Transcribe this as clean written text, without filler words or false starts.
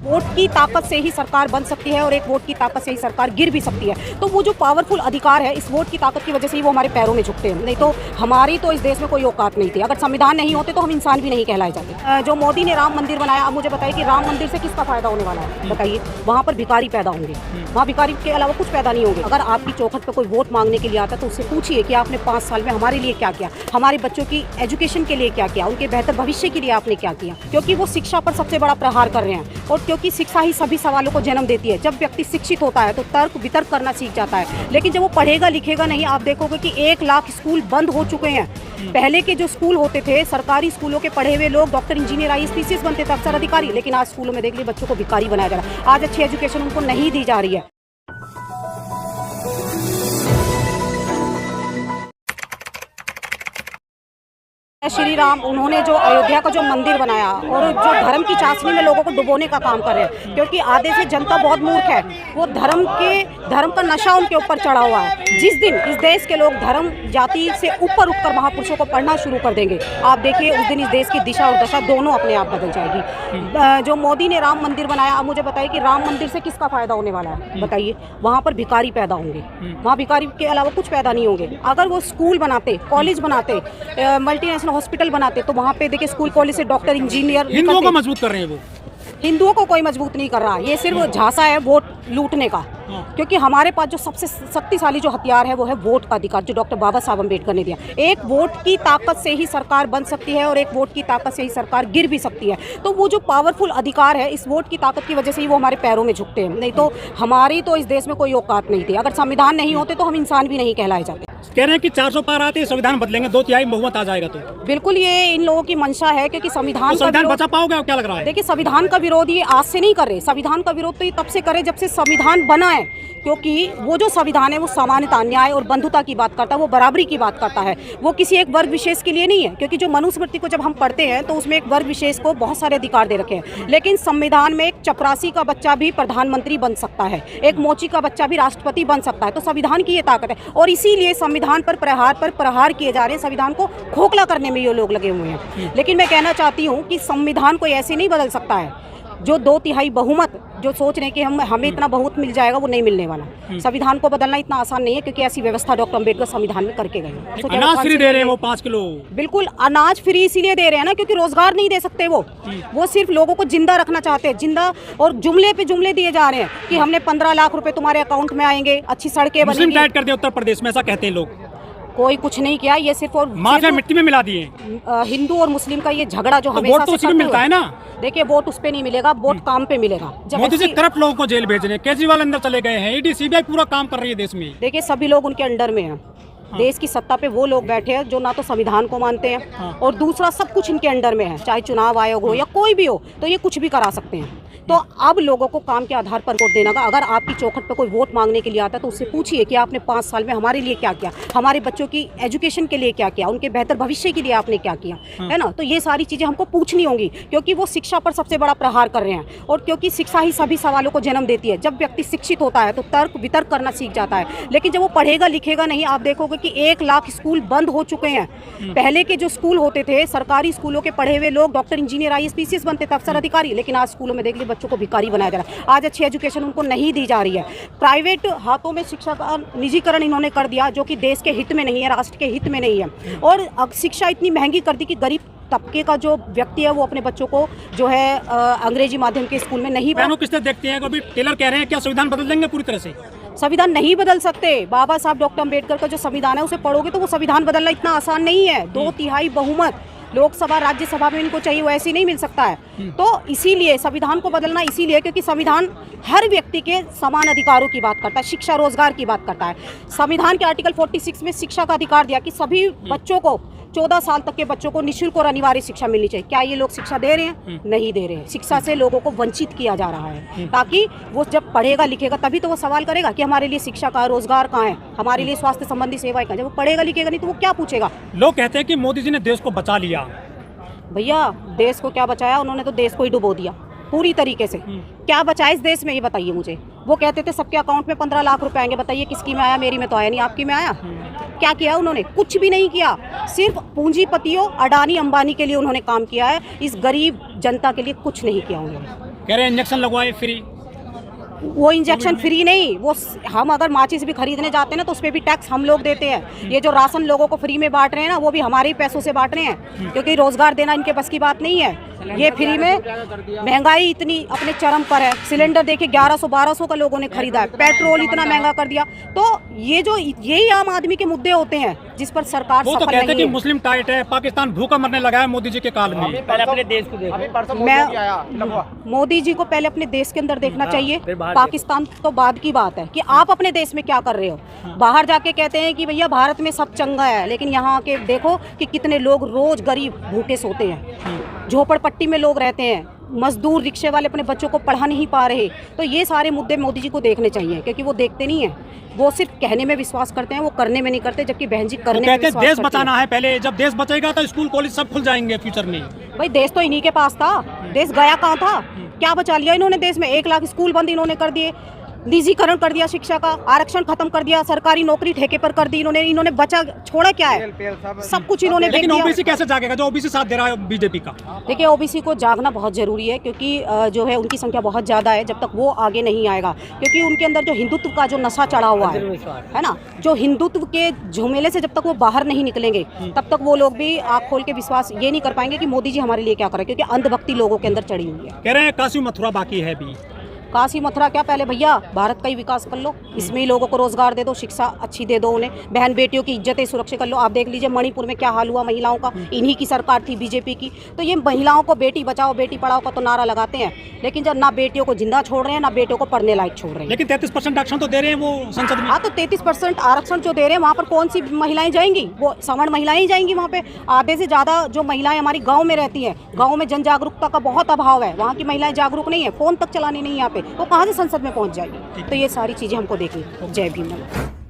Vote की ताकत से ही सरकार बन सकती है और एक वोट की ताकत से ही सरकार गिर भी सकती है। तो वो जो पावरफुल अधिकार है, इस वोट की ताकत की वजह से ही वो हमारे पैरों में झुकते हैं। नहीं तो हमारी तो इस देश में कोई औकात नहीं थी। अगर संविधान नहीं होते तो हम इंसान भी नहीं कहलाए जाते। जो मोदी ने राम मंदिर बनाया, अब मुझे बताइए कि राम मंदिर से किसका फायदा होने वाला है? बताइए। वहाँ पर भिखारी पैदा होंगे, वहाँ भिखारी के अलावा कुछ पैदा नहीं होंगे। अगर आपकी चौखट पर कोई वोट मांगने के लिए आता तो उससे पूछिए कि आपने 5 साल में हमारे लिए क्या किया, हमारे बच्चों की एजुकेशन के लिए क्या किया, उनके बेहतर भविष्य के लिए आपने क्या किया। क्योंकि वो शिक्षा पर सबसे बड़ा प्रहार कर रहे हैं और क्योंकि शिक्षा ही सभी सवालों को जन्म देती है। जब व्यक्ति शिक्षित होता है तो तर्क वितर्क करना सीख जाता है, लेकिन जब वो पढ़ेगा लिखेगा नहीं, आप देखोगे कि 1 लाख स्कूल बंद हो चुके हैं। पहले के जो स्कूल होते थे, सरकारी स्कूलों के पढ़े हुए लोग डॉक्टर, इंजीनियर, IAS, PCS बनते थे, अफसर, अधिकारी, लेकिन आज स्कूलों में देख लीजिए बच्चों को भिखारी बनाया जा रहा है। आज अच्छी एजुकेशन उनको नहीं दी जा रही है। श्री राम, उन्होंने जो अयोध्या का जो मंदिर बनाया और जो धर्म की चाशनी में लोगों को डुबोने का काम कर रहे हैं, क्योंकि आधे से जनता बहुत मूर्ख है। वो धर्म का नशा उनके ऊपर चढ़ा हुआ है। जिस दिन इस देश के लोग धर्म जाति से ऊपर उठकर महापुरुषों को पढ़ना शुरू कर देंगे, आप देखिए उस दिन इस देश की दिशा और दशा दोनों अपने आप बदल जाएगी। जो मोदी ने राम मंदिर बनाया, अब मुझे बताइए कि राम मंदिर से किसका फायदा होने वाला है? बताइए। वहाँ पर भिखारी पैदा होंगे, वहाँ भिखारी के अलावा कुछ पैदा नहीं होंगे। अगर वो स्कूल बनाते, कॉलेज बनाते, मल्टीनेशनल हॉस्पिटल बनाते तो वहाँ पे देखिए स्कूल कॉलेज से डॉक्टर, इंजीनियर। हिंदुओं को मजबूत कर रहे हैं वो। हिंदुओं को कोई मजबूत नहीं कर रहा, ये सिर्फ झांसा है वोट लूटने का। क्योंकि हमारे पास जो सबसे शक्तिशाली जो हथियार है वो है वोट का अधिकार, जो डॉक्टर बाबा साहब अम्बेडकर ने दिया। एक वोट की ताकत से ही सरकार बन सकती है और एक वोट की ताकत से ही सरकार गिर भी सकती है। तो वो जो पावरफुल अधिकार है, इस वोट की ताकत की वजह से ही वो हमारे पैरों में झुकते हैं। नहीं तो हमारी तो इस देश में कोई औकात नहीं थी। अगर संविधान नहीं होते तो हम इंसान भी नहीं कहलाए जाते। कह रहे हैं कि 400 पार आते संविधान बदलेंगे, 2/3 बहुमत आ जाएगा। तो बिल्कुल ये इन लोगों की मंशा है, क्योंकि संविधान बचा पाओगे? क्या लग रहा है? देखिए, संविधान का विरोध ये आज से नहीं कर रहे। संविधान का विरोध तो ये तब से करे जब से संविधान बना है, क्योंकि वो जो संविधान है वो समानता, न्याय और बंधुता की बात करता है, वो बराबरी की बात करता है। वो किसी एक वर्ग विशेष के लिए नहीं है, क्योंकि जो मनुस्मृति को जब हम पढ़ते हैं तो उसमें एक वर्ग विशेष को बहुत सारे अधिकार दे रखे हैं। लेकिन संविधान में एक चपरासी का बच्चा भी प्रधानमंत्री बन सकता है, एक मोची का बच्चा भी राष्ट्रपति बन सकता है। तो संविधान की ये ताकत है और इसीलिए संविधान पर प्रहार किए जा रहे हैं। संविधान को खोखला करने में ये लोग लगे हुए हैं। लेकिन मैं कहना चाहती हूँ कि संविधान कोई ऐसे नहीं बदल सकता है। जो 2/3 बहुमत जो सोच रहे हैं कि हमें इतना बहुत मिल जाएगा, वो नहीं मिलने वाला। संविधान को बदलना इतना आसान नहीं है, क्योंकि ऐसी व्यवस्था डॉक्टर अम्बेडकर संविधान में करके गए। अनाज फ्री दे रहे हैं वो 5 किलो। बिल्कुल, अनाज फ्री इसीलिए दे रहे हैं ना, क्योंकि रोजगार नहीं दे सकते वो सिर्फ लोगों को जिंदा रखना चाहते हैं। जिंदा और जुमले पे जुमले दिए जा रहे हैं कि हमने 15 लाख रुपए तुम्हारे अकाउंट में आएंगे, अच्छी सड़कें बनेंगी। टाइट कर दिया उत्तर प्रदेश में, ऐसा कहते हैं लोग। कोई कुछ नहीं किया, ये सिर्फ और मिट्टी में मिला दिए। हिंदू और मुस्लिम का ये झगड़ा जो हमेशा वोट तो उसी में मिलता है ना। देखिए, वोट उस पे नहीं मिलेगा, वोट काम पे मिलेगा। मोदी जी करप्ट लोगों को जेल भेज रहे हैं, केजरीवाल अंदर चले गए हैं, ED CBI पूरा काम कर रही है देश में। देखिए, सभी लोग उनके अंडर में हैं। देश की सत्ता पे वो लोग बैठे हैं जो ना तो संविधान को मानते हैं और दूसरा सब कुछ इनके अंडर में है। चाहे चुनाव आयोग हो या कोई भी हो, तो ये कुछ भी करा सकते हैं। तो अब लोगों को काम के आधार पर वोट देना का। अगर आपकी चौखट पर कोई वोट मांगने के लिए आता है तो उससे पूछिए कि आपने 5 साल में हमारे लिए क्या किया, हमारे बच्चों की एजुकेशन के लिए क्या किया, उनके बेहतर भविष्य के लिए आपने क्या किया, है ना। तो ये सारी चीज़ें हमको पूछनी होंगी, क्योंकि वो शिक्षा पर सबसे बड़ा प्रहार कर रहे हैं और क्योंकि शिक्षा ही सभी सवालों को जन्म देती है। जब व्यक्ति शिक्षित होता है तो तर्क वितर्क करना सीख जाता है, लेकिन जब वो पढ़ेगा लिखेगा नहीं, आप देखोगे कि 1 लाख स्कूल बंद हो चुके हैं। पहले के जो स्कूल होते थे, सरकारी स्कूलों के पढ़े हुए लोग डॉक्टर, इंजीनियर, IAS, PCS बनते थे, अफसर, अधिकारी, लेकिन आज स्कूलों में देख लीजिए बच्चों को भिखारी बनाया जा रहा है। आज अच्छी एजुकेशन उनको नहीं दी जा रही है। प्राइवेट हाथों में शिक्षा का निजीकरण इन्होंने कर दिया, जो कि देश के हित में नहीं है, राष्ट्र के हित में नहीं है। और शिक्षा इतनी महंगी कर दी कि गरीब तबके का जो व्यक्ति है वो अपने बच्चों को जो है अंग्रेजी माध्यम के स्कूल में नहीं। किसने देखते हैं, अभी टेलर कह रहे हैं क्या संविधान बदल देंगे पूरी तरह से? संविधान नहीं बदल सकते। बाबा साहब डॉक्टर अम्बेडकर का जो संविधान है उसे पढ़ोगे तो वो संविधान बदलना इतना आसान नहीं है। 2/3 बहुमत लोकसभा राज्यसभा में इनको चाहिए, वो ऐसे ही नहीं मिल सकता है। तो इसीलिए संविधान को बदलना इसीलिए क्योंकि संविधान हर व्यक्ति के समान अधिकारों की बात करता है, शिक्षा रोजगार की बात करता है। संविधान के आर्टिकल 46 में शिक्षा का अधिकार दिया कि सभी बच्चों को 14 साल तक के बच्चों को निःशुल्क और अनिवार्य शिक्षा मिलनी चाहिए। क्या ये लोग शिक्षा दे रहे हैं? नहीं दे रहे हैं। शिक्षा से लोगों को वंचित किया जा रहा है, ताकि वो जब पढ़ेगा लिखेगा तभी तो वो सवाल करेगा कि हमारे लिए शिक्षा कहाँ, रोजगार कहाँ है, हमारे लिए स्वास्थ्य संबंधी सेवाएं कहाँ। जब वो पढ़ेगा लिखेगा नहीं तो वो क्या पूछेगा? लोग कहते हैं कि मोदी जी ने देश को बचा लिया। भैया, देश को क्या बचाया? उन्होंने तो देश को ही डुबो दिया पूरी तरीके से। क्या बचा इस देश में, ये बताइए मुझे। वो कहते थे सबके अकाउंट में 15 लाख रुपए आएंगे, बताइए किसकी में आया? मेरी में तो आया नहीं, आपकी में आया? क्या किया उन्होंने? कुछ भी नहीं किया। सिर्फ पूंजीपतियों, अडानी अंबानी के लिए उन्होंने काम किया है। इस गरीब जनता के लिए कुछ नहीं किया उन्होंने। कह रहे हैं इंजेक्शन लगवाए फ्री। वो इंजेक्शन फ्री नहीं, वो हम अगर माचिस भी खरीदने जाते हैं ना तो उस पर भी टैक्स हम लोग देते हैं। ये जो राशन लोगों को फ्री में बांट रहे हैं ना, वो भी हमारे ही पैसों से बांट रहे हैं, क्योंकि रोजगार देना इनके बस की बात नहीं है। ये फ्री में, महंगाई इतनी अपने चरम पर है। सिलेंडर देखिए 1100-1200 का लोगों ने खरीदा है, पेट्रोल इतना महंगा कर दिया। तो ये जो यही आम आदमी के मुद्दे होते हैं जिस पर सरकार वो तो सफल कहते हैं नहीं कि है। मुस्लिम टाइट है, पाकिस्तान भूखा मरने लगा है मोदी जी के काल में। पहले अपने देश को देखो। मैं मोदी जी को पहले अपने देश के अंदर देखना चाहिए, पाकिस्तान तो बाद की बात है कि आप अपने देश में क्या कर रहे हो। बाहर जाके कहते हैं कि भैया भारत में सब चंगा है, लेकिन यहाँ के देखो कि कितने लोग रोज गरीब भूखे सोते हैं, झोपड़पट्टी में लोग रहते हैं, मजदूर रिक्शे वाले अपने बच्चों को पढ़ा नहीं पा रहे। तो ये सारे मुद्दे मोदी जी को देखने चाहिए, क्योंकि वो देखते नहीं हैं। वो सिर्फ कहने में विश्वास करते हैं, वो करने में नहीं करते, जबकि बहन जी करने में कहते हैं विश्वास देश करती बचाना है पहले, जब देश बचेगा तो स्कूल कॉलेज सब खुल जाएंगे फ्यूचर में। भाई देश तो इन्हीं के पास था, देश गया कहाँ था? क्या बचा लिया इन्होंने देश में? 1 लाख स्कूल बंद इन्होंने कर दिए, निजीकरण कर दिया शिक्षा का, आरक्षण खत्म कर दिया, सरकारी नौकरी ठेके पर कर दी इन्होंने बचा छोड़ा क्या है? सब कुछ इन्होंने बेच लेकिन दिया। ओबीसी कैसे जागेगा जो ओबीसी साथ दे रहा है बीजेपी का? देखिए ओबीसी को जागना बहुत ज़रूरी है, क्योंकि जो है उनकी संख्या बहुत ज़्यादा है। जब तक वो आगे नहीं आएगा, क्योंकि उनके अंदर जो हिंदुत्व का जो नशा चढ़ा हुआ है ना, जो हिंदुत्व के झमेले से जब तक वो बाहर नहीं निकलेंगे, तब तक वो लोग भी आँख खोल के विश्वास ये नहीं कर पाएंगे कि मोदी जी हमारे लिए क्या कर रहे हैं, क्योंकि अंधभक्ति लोगों के अंदर चढ़ी हुई है। कह रहे हैं काशी मथुरा बाकी है भी। काशी मथुरा क्या, पहले भैया भारत का ही विकास कर लो, इसमें ही लोगों को रोजगार दे दो, शिक्षा अच्छी दे दो उन्हें, बहन बेटियों की इज्जतें सुरक्षित कर लो। आप देख लीजिए मणिपुर में क्या हाल हुआ महिलाओं का, इन्हीं की सरकार थी बीजेपी की। तो ये महिलाओं को बेटी बचाओ बेटी पढ़ाओ का तो नारा लगाते हैं, लेकिन जब ना बेटियों को जिंदा छोड़ रहे हैं, ना बेटियों को पढ़ने लायक छोड़ रहे हैं। लेकिन 33% आरक्षण तो दे रहे हैं वो संसद में। हाँ, तो 33% आरक्षण जो दे रहे हैं, वहाँ पर कौन सी महिलाएं जाएंगी? वो सवर्ण महिलाएं ही जाएंगी वहाँ पे। आधे से ज़्यादा जो महिलाएं हमारी गाँव में रहती हैं, गाँव में जन जागरूकता का बहुत अभाव है, वहाँ की महिलाएं जागरूक नहीं है, फ़ोन तक चलाने नहीं यहाँ पे, वो कहाँ से संसद में पहुँच जाएगी? तो ये सारी चीज़ें हमको देखनी। जय भीम।